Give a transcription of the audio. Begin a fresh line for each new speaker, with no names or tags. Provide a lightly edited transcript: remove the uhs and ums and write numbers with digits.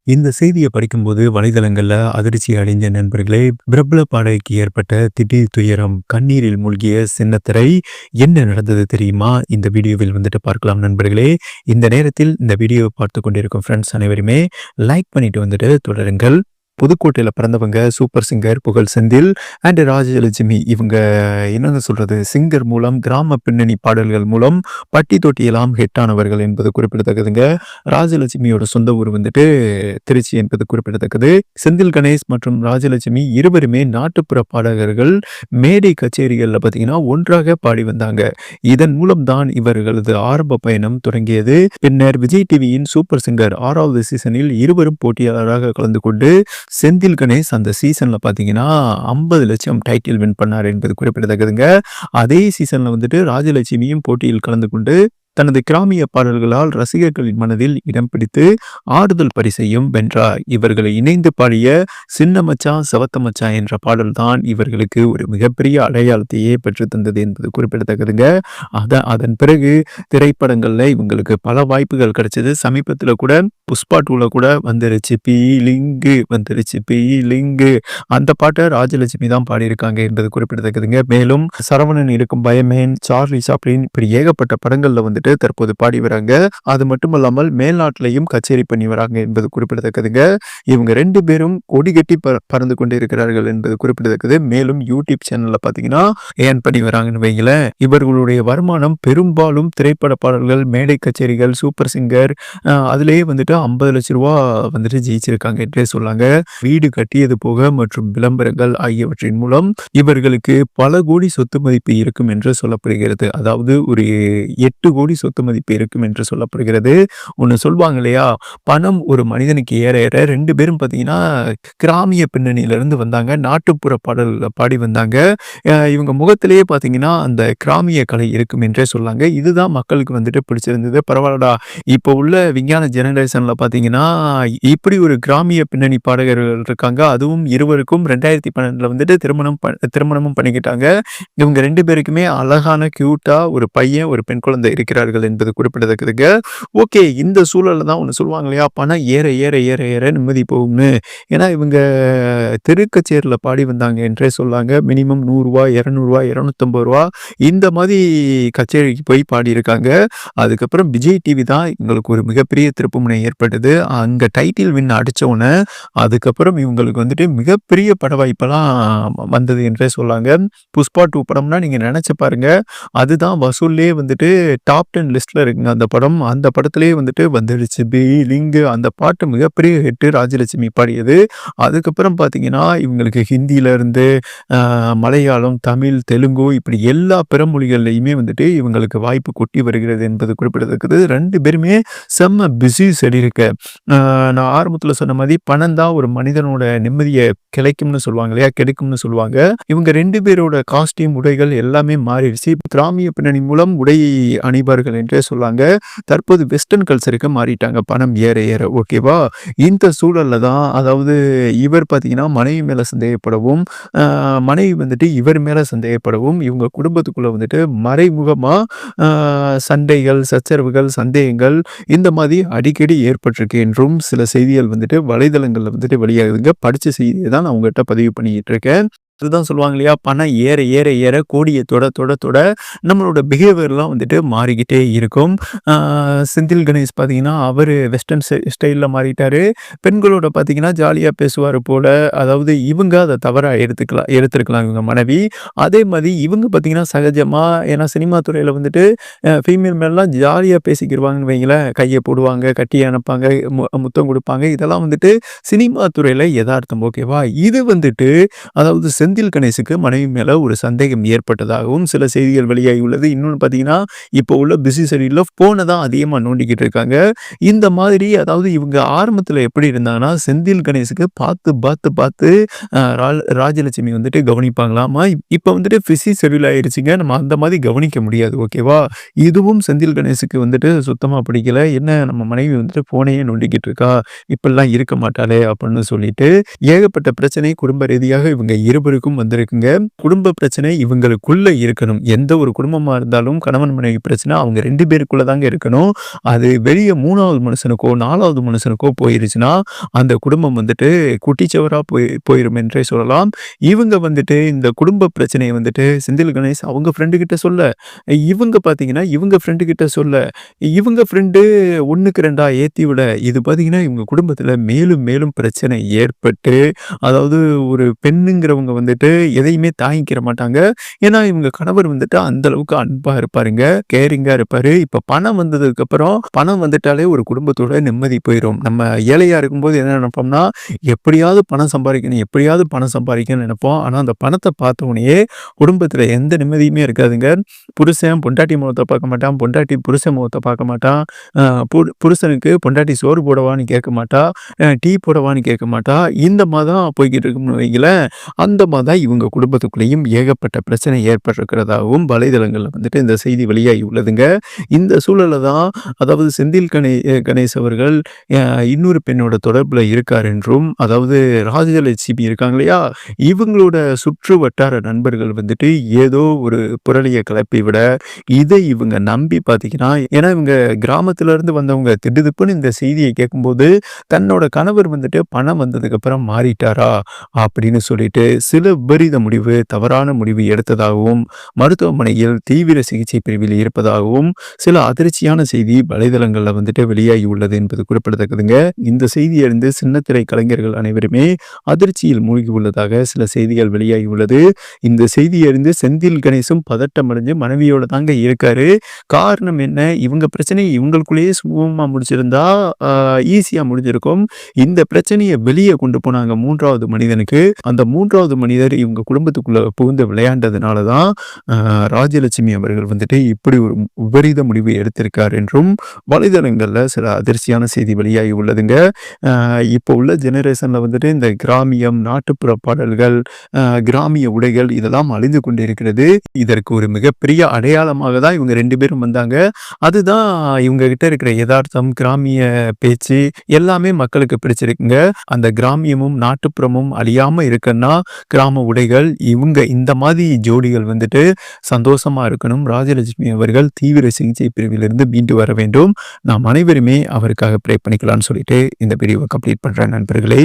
இந்த செய்திய படிக்கும்போது வலைதளங்கள்ல அதிர்ச்சி அடைஞ்ச நண்பர்களே, பிரபல பாடகிக்கு ஏற்பட்ட திடீர் துயரம், கண்ணீரில் மூழ்கிய சின்னத்திரை. என்ன நடந்தது தெரியுமா? இந்த வீடியோவில் வந்துட்டு பார்க்கலாம் நண்பர்களே. இந்த நேரத்தில் இந்த வீடியோவை பார்த்துக் கொண்டிருக்கும் ஃப்ரெண்ட்ஸ் அனைவருமே லைக் பண்ணிட்டு வந்துட்டு தொடருங்கள். புதுக்கோட்டையில பிறந்தவங்க சூப்பர் சிங்கர் புகழ் செந்தில் அண்ட் ராஜலட்சுமி. இவங்க என்னங்க சொல்றது, சிங்கர் மூலம் கிராம பின்னணி பாடல்கள் மூலம் பட்டி தொட்டியெல்லாம் ஹிட் ஆனவர்கள் என்பது குறிப்பிடத்தக்கதுங்க. ராஜலட்சுமியோட சொந்த ஊர் வந்துட்டு திருச்சி என்பது குறிப்பிடத்தக்கது. செந்தில் கணேஷ் மற்றும் ராஜலட்சுமி இருவருமே நாட்டுப்புற பாடகர்கள். மேடை கச்சேரிகள்ல பார்த்தீங்கன்னா ஒன்றாக பாடி வந்தாங்க. இதன் மூலம் தான் இவர்களது ஆரம்ப பயணம் தொடங்கியது. பின்னர் விஜய் டிவியின் சூப்பர் சிங்கர் 6வது சீசனில் இருவரும் போட்டியாளராக கலந்து கொண்டு செந்தில் கணேஷ் அந்த சீசன்ல பாத்தீங்கன்னா 50 லட்சம் டைட்டில் வின் பண்ணார் என்பது குறிப்பிடத்தக்கதுங்க. அதே சீசன்ல வந்துட்டு ராஜலட்சுமியும் போட்டியில் கலந்து கொண்டு தனது கிராமிய பாடல்களால் ரசிகர்களின் மனதில் இடம் பிடித்து ஆறுதல் பரிசையும் வென்றார். இவர்களை இணைந்து பாடிய சின்ன மச்சான் செவத்த மச்சான் என்ற பாடல் தான் இவர்களுக்கு ஒரு மிகப்பெரிய அடையாளத்தையே பெற்று தந்தது என்பது குறிப்பிடத்தக்கதுங்க. அதன் பிறகு திரைப்படங்கள்ல இவங்களுக்கு பல வாய்ப்புகள் கிடைச்சது. சமீபத்தில் கூட புஷ்பா 2ல கூட வந்துருச்சு பீலிங்கு, வந்துருச்சு பீலிங்கு, அந்த பாட்டை ராஜலட்சுமி தான் பாடியிருக்காங்க என்பது குறிப்பிடத்தக்கதுங்க. மேலும் சரவணன் இருக்கும் பயமேன், சார்லி சாப்ளின், இப்படி ஏகப்பட்ட படங்கள்ல வந்து தற்போது பாடி வராங்க. அது மட்டுமல்லாமல் மேல்நாட்டிலையும் கச்சேரி பண்ணி வராங்க என்பது குறிப்பிடத்தக்கதுங்க. இவங்க 2 பேரும் கொடி கட்டி பறந்து கொண்டு இருக்கிறார்கள் என்பது குறிப்பிடத்தக்கது. மேலும் யூடியூப் சேனல்ல பாத்தீங்கன்னா ஏன் பண்ணி வராங்கன்னு வைங்களேன். இவர்களுடைய வருமானம் பெரும்பாலும் திரைப்பட பாடல்கள், மேடை கச்சேரிகள், சூப்பர் சிங்கர், அதுலேயே வந்துட்டு 50 லட்சம் ரூபா வந்துட்டு ஜெயிச்சிருக்காங்க என்றே சொல்லாங்க. வீடு கட்டியது போக மற்றும் விளம்பரங்கள் ஆகியவற்றின் மூலம் இவர்களுக்கு பல கோடி சொத்து மதிப்பு இருக்கும் என்று சொல்லப்படுகிறது. அதாவது ஒரு 8 கோடி சொத்து மதிப்பு இருக்கும் என்று சொல்லப்படுகிறது. ஒன்று சொல்வாங்க இல்லையா, பணம் ஒரு மனிதனுக்கு ஏற ஏற 2 பேரும் பார்த்தீங்கன்னா கிராமிய பின்னணியிலிருந்து வந்தாங்க. நாட்டுப்புற பாடல் பாடி வந்தாங்க. இவங்க முகத்திலேயே பார்த்தீங்கன்னா அந்த கிராமிய கலை இருக்கும் என்றே சொல்லாங்க. இதுதான் மக்களுக்கு வந்துட்டு பிடிச்சிருந்தது. பரவாயில்லடா, இப்போ உள்ள விஞ்ஞான ஜெனரேஷன்ல பார்த்தீங்கன்னா இப்படி ஒரு கிராமிய பின்னணி பாடகர்கள் இருக்காங்க. அதுவும் இருவருக்கும் 2012ல வந்துட்டு திருமணமும் பண்ணிக்கிட்டாங்க. இவங்க 2 பேருக்குமே அழகான கியூட்டா ஒரு பையன் ஒரு பெண் குழந்தை இருக்கிறார்கள் என்பது குறிப்பிடத்தக்கதுங்க. ஓகே, இந்த சூழல்ல தான் ஒன்று சொல்லுவாங்க இல்லையா, பணம் ஏற ஏற ஏற ஏற நிம்மதி போகும்னு. ஏன்னா இவங்க தெருக்கச்சேரியில் பாடி வந்தாங்க என்றே சொல்லாங்க. மினிமம் 100 ரூபா, 200 ரூபா, 250 ரூபா இந்த மாதிரி கச்சேரிக்கு போய் பாடியிருக்காங்க. அதுக்கப்புறம் விஜய் டிவி தான் இவங்களுக்கு ஒரு மிகப்பெரிய திருப்புமுனை ஏற்பட்டது. அங்கே டைட்டில் வின் அடித்தோடனே அதுக்கப்புறம் இவங்களுக்கு வந்துட்டு மிகப்பெரிய பட வாய்ப்பெல்லாம் வந்தது என்றே சொல்லாங்க. புஷ்பா 2 படம்னா நீங்கள் நினச்சி பாருங்க, அதுதான் வசூல்லே வந்துட்டு டாப் 10 லிஸ்ட்ல இருக்குங்க அந்த படம். அந்த படத்திலேயே வந்துட்டு வந்துடுச்சு பீலிங்கு, அந்த பாட்டு மிகப்பெரிய ஹிட்டு, ராஜலட்சுமி பாடியது. அதுக்கப்புறம் பார்த்தீங்கன்னா இவங்களுக்கு ஹிந்தியில இருந்து மலையாளம், தமிழ், தெலுங்கு, இப்படி எல்லா பிற மொழிகள்லையுமே வந்துட்டு இவங்களுக்கு வாய்ப்பு கொட்டி வருகிறது என்பது குறிப்பிடத்தக்கது. 2 பேருமே செம்ம பிஸி செடியிருக்க. நான் ஆரம்பத்தில் சொன்ன மாதிரி பணம் தான் ஒரு மனிதனோட நிம்மதியை கிடைக்கும்னு சொல்லுவாங்க இல்லையா, கிடைக்கும்னு சொல்லுவாங்க. இவங்க 2 பேரோட காஸ்டியூம், உடைகள் எல்லாமே மாறிடுச்சு. கிராமிய பின்னணி மூலம் உடை அணிபார்கள் என்றே சொல்லாங்க. தற்போது வெஸ்டர்ன் கல்ச்சருக்கு மாறிட்டாங்க பணம் ஏற ஏற. ஓகேவா, இந்த சூழல்ல தான் அதாவது இவர் பார்த்தீங்கன்னா மனைவி மேல சந்தேகப்படவும், மனைவி வந்துட்டு இவர் மேல சந்தேகப்படவும், இவங்க குடும்பத்துக்குள்ள வந்துட்டு மறைமுகமா சண்டைகள், சச்சரவுகள், சந்தேகங்கள் இந்த மாதிரி அடிக்கடி ஏற்பட்டிருக்கு என்றும் சில செய்திகள் வந்துட்டு வலைதளங்கள்ல வந்துட்டு வெளியாகுதுங்க. படிச்ச செய்தியை தான் நான் உங்ககிட்ட பதிவு பண்ணிட்டு இருக்கேன். அதுதான் சொல்லுவாங்க இல்லையா, பணம் ஏற ஏற ஏற கோடியை தொட தொட தொட நம்மளோட பிஹேவியர்லாம் வந்துட்டு மாறிக்கிட்டே இருக்கும். செந்தில் கணேஷ் பார்த்தீங்கன்னா அவர் வெஸ்டர்ன் ஸ்டைலில் மாறிட்டாரு. பெண்களோட பார்த்தீங்கன்னா ஜாலியாக பேசுவார் போல. அதாவது இவங்க அதை தவறாக எடுத்துருக்கலாம் இவங்க மனைவி. அதே மாதிரி இவங்க பார்த்தீங்கன்னா சகஜமாக, ஏன்னா சினிமா துறையில் வந்துட்டு ஃபீமேல் மேலாம் ஜாலியாக பேசிக்கிடுவாங்கன்னு வைங்களேன். கையை போடுவாங்க, கட்டி அனுப்பாங்க, முத்தம் கொடுப்பாங்க. இதெல்லாம் வந்துட்டு சினிமா துறையில் யதார்த்தம். ஓகேவா, இது வந்துட்டு அதாவது செந்தில் கணேசுக்கு மனைவி மேல ஒரு சந்தேகம் ஏற்பட்டதாகவும் சில செய்திகள் வெளியாகி உள்ளது. இன்னொன்று பார்த்தீங்கன்னா இப்போ உள்ள பிஸி ஷெட்யூல்ல போனை தான் அதிகமாக நோண்டிக்கிட்டு இருக்காங்க. இந்த மாதிரி அதாவது இவங்க ஆரம்பத்தில் எப்படி இருந்தாங்கன்னா செந்தில் கணேசுக்கு பார்த்து பார்த்து பார்த்து ராஜலட்சுமி வந்துட்டு கவனிப்பாங்களாமா. இப்போ வந்துட்டு பிஸி ஷெட்யூல் ஆயிடுச்சுங்க, நம்ம அந்த மாதிரி கவனிக்க முடியாது. ஓகேவா, இதுவும் செந்தில் கணேசுக்கு வந்துட்டு சுத்தமாக பிடிக்கல. என்ன நம்ம மனைவி வந்துட்டு போனையே நோண்டிக்கிட்டு இருக்கா, இப்படிலாம் இருக்க மாட்டாளே அப்படின்னு சொல்லிட்டு ஏகப்பட்ட பிரச்சனை குடும்ப ரீதியாக இவங்க இருவருக்கும் முடிவுக்கும் வந்திருக்குங்க. குடும்ப பிரச்சனை இவங்களுக்குள்ள இருக்கணும். எந்த ஒரு குடும்பமா இருந்தாலும் கணவன் மனைவி பிரச்சனை அவங்க 2 பேருக்குள்ள தாங்க இருக்கணும். அது வெளிய 3வது மனுஷனுக்கோ, 4வது மனுஷனுக்கோ போயிருச்சுன்னா, அந்த குடும்பம் வந்துட்டு குட்டிச்சுவரா போயிரும் என்றே சொல்லலாம். இவங்க வந்துட்டு இந்த குடும்ப பிரச்சனைய வந்துட்டு செந்தில் கணேஷ் அவங்க ஃப்ரெண்டு கிட்ட சொல்ல, இவங்க பார்த்தீங்கன்னா, இவங்க ஃப்ரெண்டு கிட்ட சொல்ல, இவங்க ஃப்ரெண்டு 1க்கு 2ஆ ஏத்தி விட, இது பார்த்தீங்கன்னா, இவங்க குடும்பத்தில மேலும் மேலும் பிரச்சனை ஏற்பட்டு, அதாவது ஒரு பெண்ணுங்கிறவங்க வந்துட்டு எதையுமே தாங்கிக்கிற மாட்டாங்க. ஏன்னா, இவங்க கணவர் வந்துட்டு அந்த அளவுக்கு அன்பா இருப்பாருங்க. கேரிங்கா இருப்பாரு. இப்ப பணம் வந்ததுக்கப்புறம், பணம் வந்துட்டாலே ஒரு குடும்பத்தோட நிம்மதி போயிரும். நம்ம ஏழையா இருக்கும்போது என்ன நெனைப்போம்னா, எப்படியாவது பணம் சம்பாரிக்கணும், எப்படியாவது பணம் சம்பாரிக்கணும்னு நெனைப்போம். ஆனா, அந்த பணத்த பார்த்த உடனேயே குடும்பத்தில எந்த நிம்மதியுமே இருக்காதுங்க. புருஷன் பொண்டாட்டி முகத்த பார்க்க மாட்டான். பொண்டாட்டி புருஷன் முகத்த பார்க்க மாட்டான். அ புருஷனுக்கு பொண்டாட்டி சோறு போடவான்னு கேட்க மாட்டா. டீ போடவான்னு கேட்க மாட்டா. இந்த மாரி தான் போய்க்கிட்டு இருக்கும்னு வைங்களேன். அந்த மாரி தான் இவங்க குடும்பத்துக்குள்ளேயும் ஏகப்பட்ட பிரச்சனை ஏற்பட்டிருக்கிறதாகவும் வலைதளங்கள்ல வந்துட்டு இந்த செய்தி வெளியாகி உள்ளதுங்க. இந்த சூழல்ல தான் அதாவது செந்தில் கணேஷ் அவர்கள் இன்னொரு பெண்ணோட தொடர்புல இருக்கார் என்றும், அதாவது ராஜலட்சுமி இருக்காங்க இல்லையா? இவங்களோட சுற்று வட்டார நண்பர்கள் வந்துட்டு ஏதோ ஒரு புரளிய கிளப்பி விட, இதை இவங்க நம்பி பார்த்தீங்கன்னா, ஏன்னா இவங்க கிராமத்துல இருந்து வந்தவங்க திடுதிப்புன்னு இந்த செய்திய கேட்கும்போது, தன்னோட கணவர் வந்துட்டு பணம் வந்ததுக்கப்புறம் மாறிட்டாரா? அப்படின்னு சொல்லிட்டு சில விபரீத முடிவு, தவறான முடிவு எடுத்ததாகவும், மருத்துவமனையில் தீவிர சிகிச்சை பிரிவில் இருப்பதாகவும், சில அதிர்ச்சியான செய்தி வலைதளங்கள்ல வந்துட்டு வெளியாகி உள்ளது என்பது குறிப்பிடத்தக்கதுங்க. இந்த செய்திய அறிந்து சின்னத்திரை கலைஞர்கள் அனைவருமே அதிர்ச்சியில் மூழ்கி உள்ளதாக சில செய்திகள் வெளியாகி உள்ளது. இந்த செய்திய அறிந்து செந்தில் கணேசும் பதட்டம் அடைஞ்சு மனைவியோட தாங்க இருக்காரு. காரணம் என்ன? இவங்க பிரச்சனைய இவங்களுக்குள்ளேயே சுமூகமா முடிச்சிருந்தா ஈஸியா முடிஞ்சிருக்கும். இந்த பிரச்சனைய வெளிய கொண்டு போனாங்க 3வது மனிதனுக்கு. அந்த 3வது மனிதர் இவங்க குடும்பத்துக்குள்ள புகுந்து விளையாண்டதுனால தான் ராஜலட்சுமி அவர்கள் வந்துட்டு இப்படி ஒரு விபரீத முடிவு எடுத்திருக்கார் என்றும் வலைதளங்கள்ல சில அதிர்ச்சியான செய்தி வெளியாகி உள்ளதுங்க. இப்போ உள்ள ஜெனரேஷன்ல வந்துட்டு இந்த கிராமியம், நாட்டுப்புற பாடல்கள், கிராமிய உடைகள் இதெல்லாம் அழிந்து கொண்டிருக்கிறது. இதற்கு ஒரு மிகப்பெரிய அடையாளமாக தான் இவங்க 2 பேரும் வந்தாங்க. அதுதான் இவங்க கிட்ட இருக்கிற எதார்த்தம், கிராமிய பேச்சு எல்லாமே மக்களுக்கு பிடிச்சிருக்குங்க. அந்த கிராமியமும், நாட்டுப்புறமும் அழியாம இருக்கன்னா, கிராம உடைகள் இவங்க இந்த மாதிரி ஜோடிகள் வந்துட்டு சந்தோஷமா இருக்கணும். ராஜலட்சுமி அவர்கள் தீவிர சிகிச்சை பிரிவிலிருந்து மீண்டு வர வேண்டும். நாம் அனைவருமே அவருக்காக ப்ரே பண்ணிக்கலாம்னு சொல்லிட்டு இந்த வீடியோவை கம்ப்ளீட் பண்றேன் நண்பர்களே.